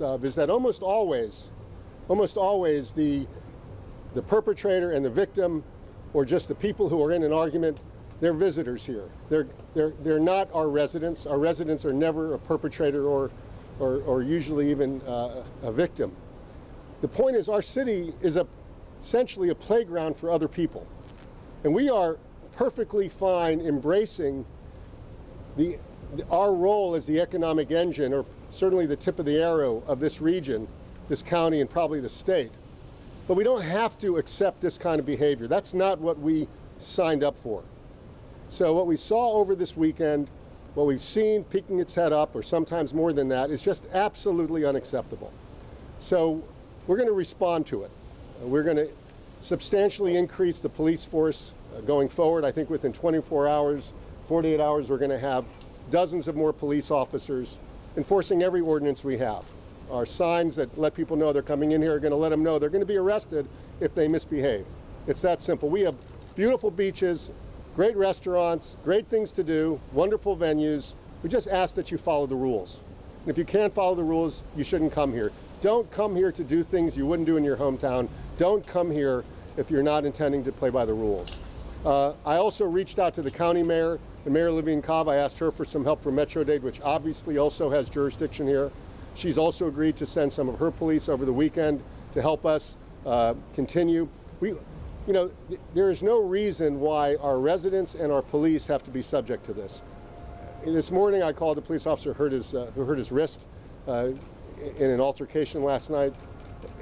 of is that almost always the perpetrator and the victim, or just the people who are in an argument, they're visitors here. They're not our residents. Our residents are never a perpetrator or usually even a victim. The point is, our city is essentially a playground for other people, and we are perfectly fine embracing our role as the economic engine, or certainly the tip of the arrow of this region, this county, and probably the state. But we don't have to accept this kind of behavior. That's not what we signed up for. So what we saw over this weekend, what we've seen peeking its head up, or sometimes more than that, is just absolutely unacceptable. So we're going to respond to it. We're going to substantially increase the police force going forward. I think within 24 hours, 48 hours, we're going to have dozens of more police officers enforcing every ordinance we have. Our signs that let people know they're coming in here are going to let them know they're going to be arrested if they misbehave. It's that simple. We have beautiful beaches, great restaurants, great things to do, wonderful venues. We just ask that you follow the rules. And if you can't follow the rules, you shouldn't come here. Don't come here to do things you wouldn't do in your hometown. Don't come here if you're not intending to play by the rules. I also reached out to the county mayor, the Mayor Levine Cobb. I asked her for some help from Metro-Dade, which obviously also has jurisdiction here. She's also agreed to send some of her police over the weekend to help us continue. There is no reason why our residents and our police have to be subject to this. This morning I called a police officer who hurt his wrist in an altercation last night.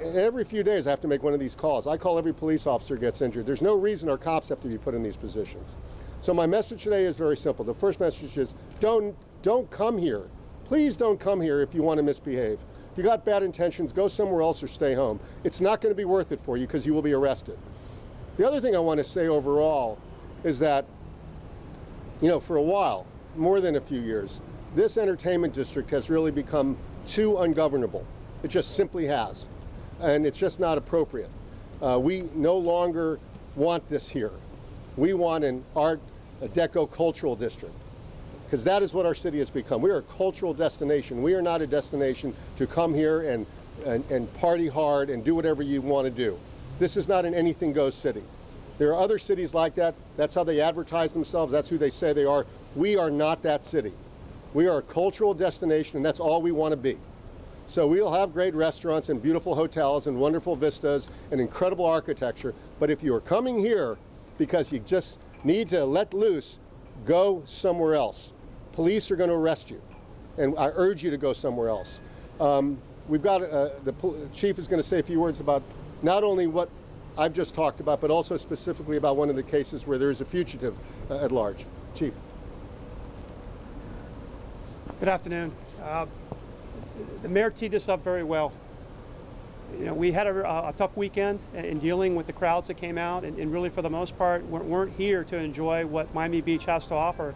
And every few days I have to make one of these calls. I call every police officer who gets injured. There's no reason our cops have to be put in these positions. So my message today is very simple. The first message is don't come here. Please don't come here if you want to misbehave. If you got bad intentions, go somewhere else or stay home. It's not going to be worth it for you because you will be arrested. The other thing I want to say overall is that, for a while, more than a few years, this entertainment district has really become too ungovernable. It just simply has. And it's just not appropriate. We no longer want this here. We want a deco cultural district, because that is what our city has become. We are a cultural destination. We are not a destination to come here and party hard and do whatever you want to do. This is not an anything goes city. There are other cities like that. That's how they advertise themselves. That's who they say they are. We are not that city. We are a cultural destination, and that's all we want to be. So we'll have great restaurants and beautiful hotels and wonderful vistas and incredible architecture. But if you are coming here because you just need to let loose, go somewhere else. Police are going to arrest you, and I urge you to go somewhere else. We've got the chief is going to say a few words about not only what I've just talked about, but also specifically about one of the cases where there is a fugitive at large. Chief. Good afternoon. The mayor teed this up very well. We had a tough weekend in dealing with the crowds that came out, and really for the most part weren't here to enjoy what Miami Beach has to offer,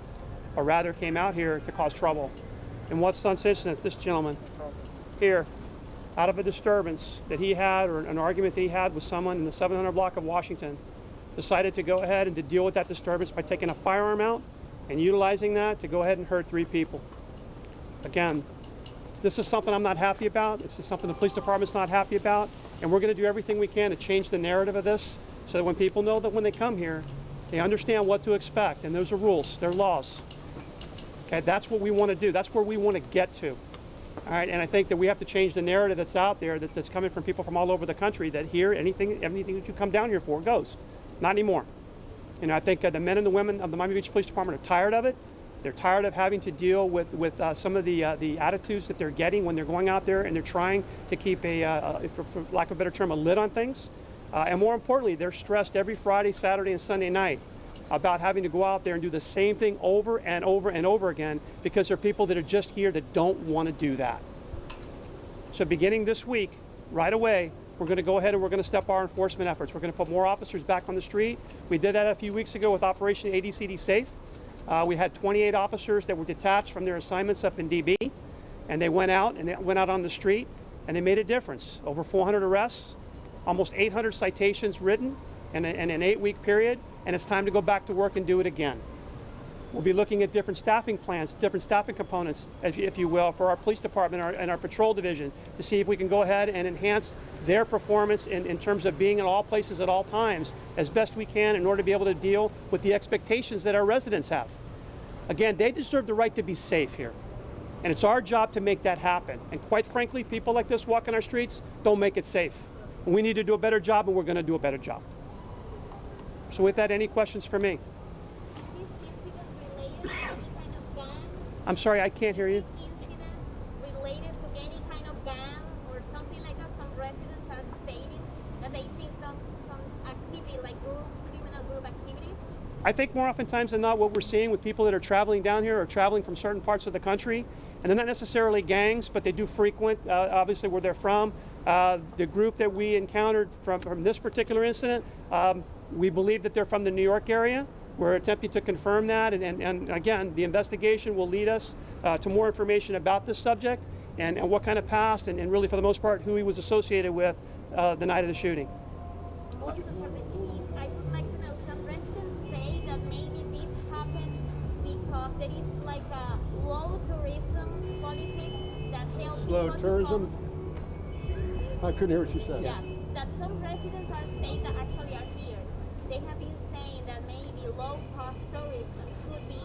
or rather came out here to cause trouble. And what's unfortunate, this gentleman here, out of a disturbance that he had, or an argument that he had with someone in the 700 block of Washington, decided to go ahead and to deal with that disturbance by taking a firearm out and utilizing that to go ahead and hurt 3 people. Again, this is something I'm not happy about. This is something the police department's not happy about. And we're going to do everything we can to change the narrative of this so that when people know that when they come here, they understand what to expect. And those are rules, they're laws. Okay, that's what we want to do. That's where we want to get to. All right, and I think that we have to change the narrative that's out there that's coming from people from all over the country, that here, anything that you come down here for goes. Not anymore. I think the men and the women of the Miami Beach Police Department are tired of it. They're tired of having to deal with some of the attitudes that they're getting when they're going out there and they're trying to keep for lack of a better term, a lid on things. And more importantly, they're stressed every Friday, Saturday, and Sunday night about having to go out there and do the same thing over and over and over again because there are people that are just here that don't want to do that. So beginning this week, right away, we're going to go ahead and we're going to step our enforcement efforts. We're going to put more officers back on the street. We did that a few weeks ago with Operation ADCD Safe. We had 28 officers that were detached from their assignments up in DB, and they went out on the street, and they made a difference. Over 400 arrests, almost 800 citations written in an 8-week period, and it's time to go back to work and do it again. We'll be looking at different staffing plans, different staffing components, if you will, for our police department and our patrol division to see if we can go ahead and enhance their performance in terms of being in all places at all times as best we can in order to be able to deal with the expectations that our residents have. Again, they deserve the right to be safe here. And it's our job to make that happen. And quite frankly, people like this walking our streets don't make it safe. We need to do a better job, and we're going to do a better job. So with that, any questions for me? I'm sorry, I can't hear you. Incident related to any kind of gang or something like that? Some residents have stated that they see some activity like criminal group activities. I think more oftentimes than not what we're seeing with people that are traveling down here or traveling from certain parts of the country, and they're not necessarily gangs, but they do frequent, obviously, where they're from. The group that we encountered from this particular incident, we believe that they're from the New York area. We're attempting to confirm that, and again, the investigation will lead us to more information about this subject and what kind of past, and really, for the most part, who he was associated with the night of the shooting. Also, for the chief, I would like to know, some residents say that maybe this happened because there is like a low tourism policy that helps Slow people to tourism? come. I couldn't hear what you said. Yes, that some residents are saying that actually are here. They have been saying that maybe low-cost tourism could be,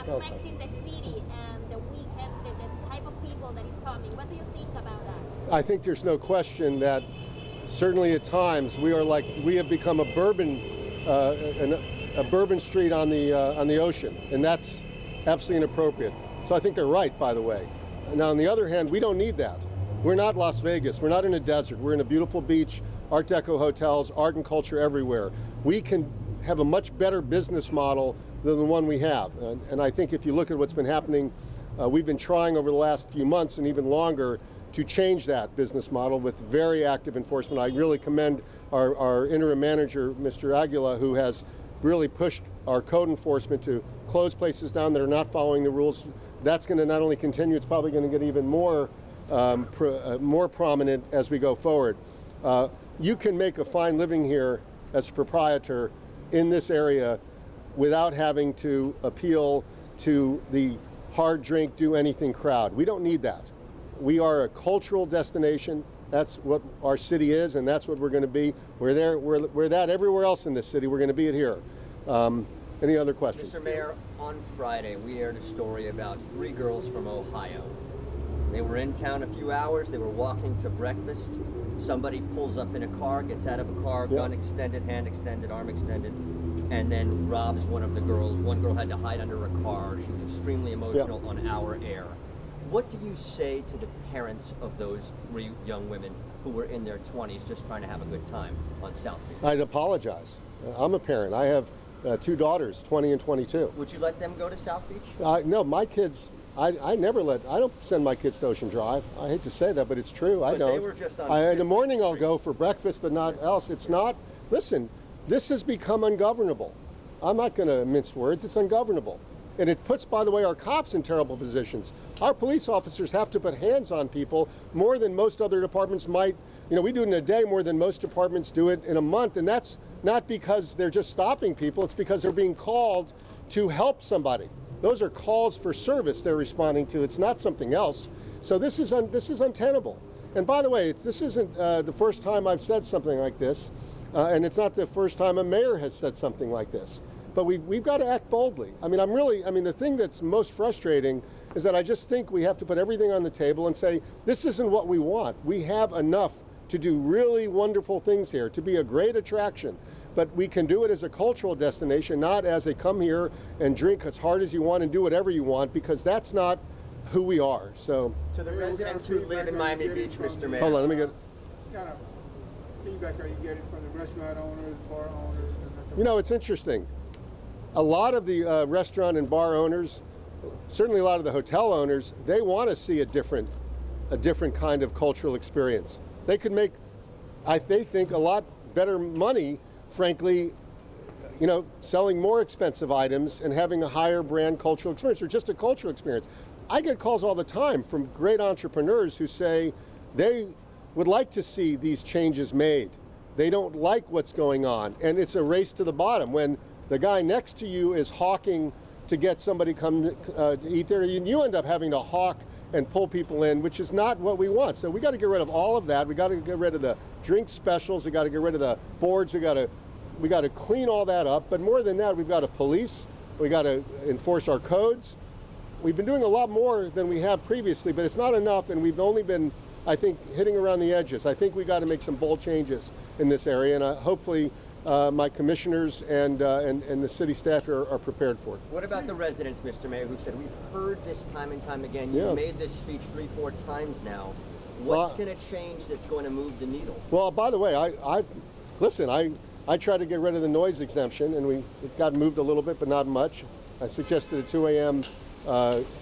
affecting the city and the weekend, the type of people that is coming. What do you think about that? I think there's no question that certainly at times we have become a bourbon street on the ocean, and that's absolutely inappropriate. So I think they're right, by the way. Now, on the other hand, we don't need that. We're not Las Vegas. We're not in a desert. We're in a beautiful beach, Art Deco hotels, art and culture everywhere. We can have a much better business model than the one we have. And I think if you look at what's been happening, we've been trying over the last few months and even longer to change that business model with very active enforcement. I really commend our interim manager, Mr. Aguila, who has really pushed our code enforcement to close places down that are not following the rules. That's going to not only continue, it's probably going to get even more prominent as we go forward. You can make a fine living here as a proprietor in this area without having to appeal to the hard drink, do anything crowd. We don't need that. We are a cultural destination. That's what our city is, and that's what we're going to be. We're that everywhere else in this city. We're going to be it here. Any other questions? Mr. Mayor, on Friday, we aired a story about 3 girls from Ohio. They were in town a few hours. They were walking to breakfast. Somebody pulls up in a car, gets out of a car, gun extended, hand extended, arm extended, and then robs one of the girls. One girl had to hide under a car. She was extremely emotional on our air. What do you say to the parents of those 3 young women who were in their 20s just trying to have a good time on South Beach? I'd apologize. I'm a parent. I have 2 daughters, 20 and 22. Would you let them go to South Beach? No, my kids, I don't send my kids to Ocean Drive. I hate to say that, but it's true. I But don't. they were just on In the 50th morning I'll Street. go for breakfast, but not else. It's not, listen, this has become ungovernable. I'm not going to mince words. It's ungovernable. And it puts, by the way, our cops in terrible positions. Our police officers have to put hands on people more than most other departments might. We do it in a day more than most departments do it in a month. And that's not because they're just stopping people. It's because they're being called to help somebody. Those are calls for service they're responding to. It's not something else. So this is untenable. And by the way, this isn't the first time I've said something like this. And it's not the first time a mayor has said something like this. But we've got to act boldly. The thing that's most frustrating is that I just think we have to put everything on the table and say, this isn't what we want. We have enough to do really wonderful things here, to be a great attraction. But we can do it as a cultural destination, not as a come here and drink as hard as you want and do whatever you want, because that's not who we are. So, To the residents who live in Miami Beach, Mr. Mayor. hold on, let me get... Kind of feedback are you getting from the restaurant owners, bar owners? It's interesting. A lot of the restaurant and bar owners, certainly a lot of the hotel owners, they want to see a different kind of cultural experience. They could make, they think, a lot better money, frankly, selling more expensive items and having a higher brand cultural experience, or just a cultural experience. I get calls all the time from great entrepreneurs who say they would like to see these changes made. They don't like what's going on, and it's a race to the bottom. When the guy next to you is hawking to get somebody come to eat there. You end up having to hawk and pull people in, which is not what we want. So we got to get rid of all of that. We got to get rid of the drink specials. We got to get rid of the boards. We got to clean all that up. But more than that, we've got to police. We got to enforce our codes. We've been doing a lot more than we have previously, but it's not enough, and we've only been, I think, hitting around the edges. I think we got to make some bold changes in this area, and hopefully my commissioners and the city staff are prepared for it. What about the residents, Mr. Mayor, who said, we've heard this time and time again, you've made this speech 3-4 times now. What's going to change that's going to move the needle? Well, by the way, I tried to get rid of the noise exemption, and it got moved a little bit, but not much. I suggested a 2 a.m.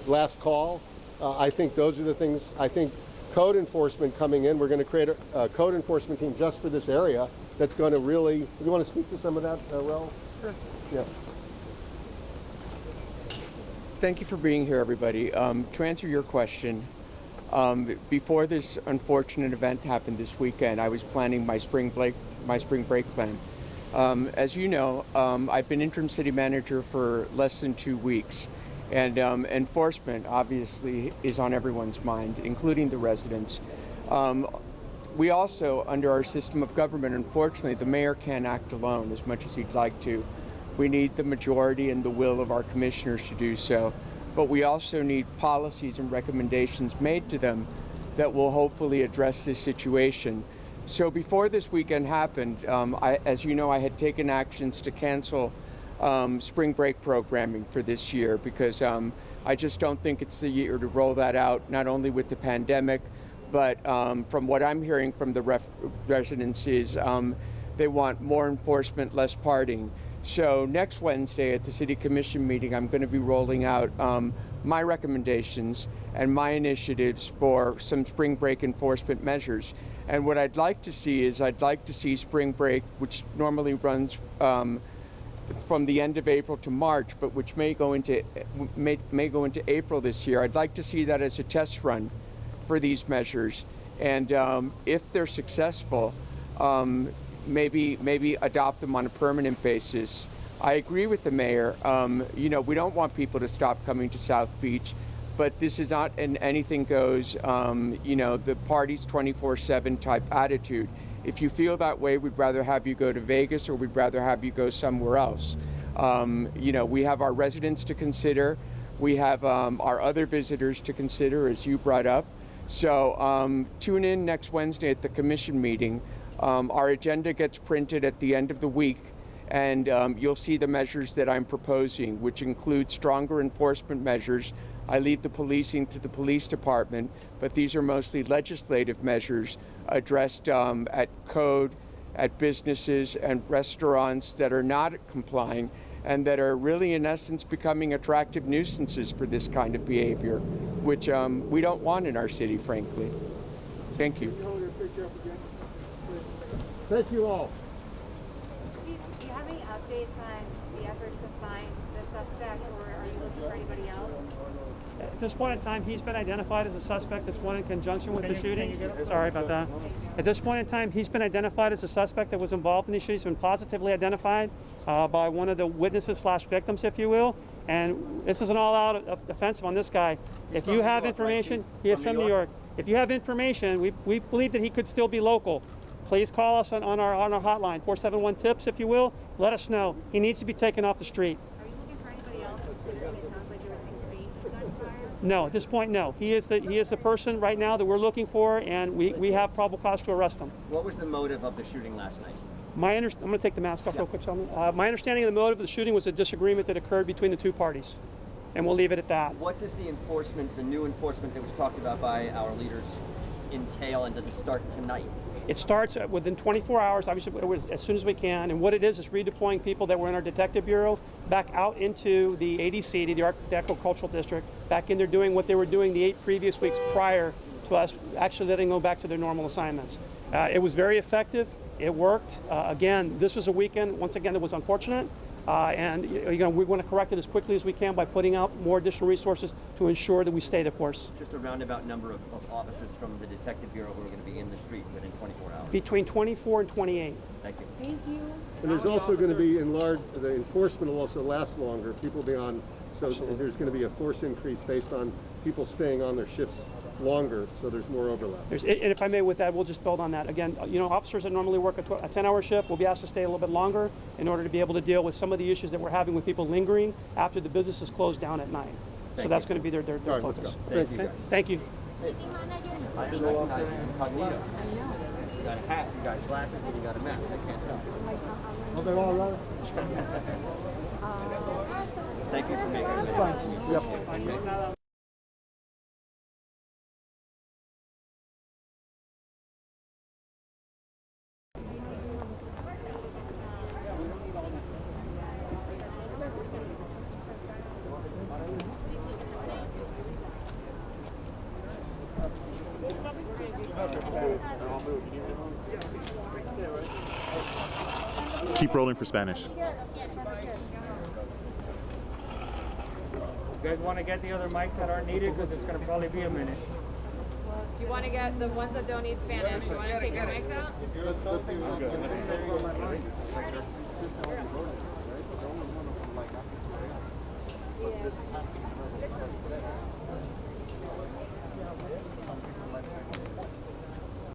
Last call. I think those are the things. I think code enforcement coming in. We're going to create a code enforcement team just for this area that's going to really. You want to speak to some of that, Raul? Sure. Yeah. Thank you for being here, everybody. To answer your question, before this unfortunate event happened this weekend, I was planning my spring break plan. As you know, I've been interim city manager for less than 2 weeks. And enforcement, obviously, is on everyone's mind, including the residents. We also, under our system of government, unfortunately, the mayor can't act alone as much as he'd like to. We need the majority and the will of our commissioners to do so. But we also need policies and recommendations made to them that will hopefully address this situation. So before this weekend happened, as you know, I had taken actions to cancel spring break programming for this year because I just don't think it's the year to roll that out, not only with the pandemic, but from what I'm hearing from the residents is they want more enforcement, less partying. So next Wednesday at the City Commission meeting, I'm going to be rolling out my recommendations and my initiatives for some spring break enforcement measures. And what I'd like to see is spring break, which normally runs from the end of April to March, but which may go into April this year. I'd like to see that as a test run for these measures, and if they're successful, maybe adopt them on a permanent basis. I agree with the mayor. You know, we don't want people to stop coming to South Beach, but this is not an anything goes. You know, the party's 24/7 type attitude. If you feel that way, we'd rather have you go to Vegas or we'd rather have you go somewhere else. You know, we have our residents to consider. We have our other visitors to consider, as you brought up. So tune in next Wednesday at the commission meeting. Our agenda gets printed at the end of the week, and you'll see the measures that I'm proposing, which include stronger enforcement measures. I leave the policing to the police department, but these are mostly legislative measures addressed at code, at businesses and restaurants that are not complying and that are really, in essence, becoming attractive nuisances for this kind of behavior, which we don't want in our city, frankly. Thank you. Can you hold your picture up again? Thank you all. Do you have any updates on the efforts to find the suspect, or are you looking for anybody else? At this point in time, he's been identified as a suspect that's one in conjunction with the shooting. Sorry about that. At this point in time, he's been identified as a suspect that was involved in these shootings. He's been positively identified by one of the witnesses / victims, if you will. And this is an all-out offensive on this guy. If you have information, he is from New York. If you have information, we believe that he could still be local. Please call us on our hotline, 471-TIPS, if you will. Let us know. He needs to be taken off the street. Are you looking for anybody else? Considering it sounds like there was an exchange of gunfire. No, at this point, no. He is the person right now that we're looking for, and we have probable cause to arrest him. What was the motive of the shooting last night? I'm going to take the mask off real quick, Sheldon. My understanding of the motive of the shooting was a disagreement that occurred between the two parties, and we'll leave it at that. What does the new enforcement that was talked about by our leaders entail, and does it start tonight? It starts within 24 hours, obviously, as soon as we can. And what it is redeploying people that were in our detective bureau back out into the ADC, the Agricultural District, back in there doing what they were doing the 8 previous weeks prior to us actually letting them go back to their normal assignments. It was very effective. It worked. Again, this was a weekend, once again, that was unfortunate. And we want to correct it as quickly as we can by putting out more additional resources to ensure that we stay the course. Just a roundabout number of officers from the detective bureau who are going to be in the street within 24 hours. Between 24 and 28. Thank you. Thank you. And there's also going to be enlarged, the enforcement will also last longer. People will be on So there's going to be a force increase based on people staying on their shifts longer, so there's more overlap. And if I may, with that, we'll just build on that. Again, you know, officers that normally work a 10-hour shift will be asked to stay a little bit longer in order to be able to deal with some of the issues that we're having with people lingering after the business is closed down at 9. So that's going to be their All right, let's focus. go. Thank you. Okay? Thank you. City manager. I can go outside incognito. You got a hat, you got glasses, and you got a mask. I can't tell. Thank you for making this. Yep. Keep rolling for Spanish. You guys want to get the other mics that aren't needed because it's going to probably be a minute. Do you want to get the ones that don't need Spanish? You want to take your mics out?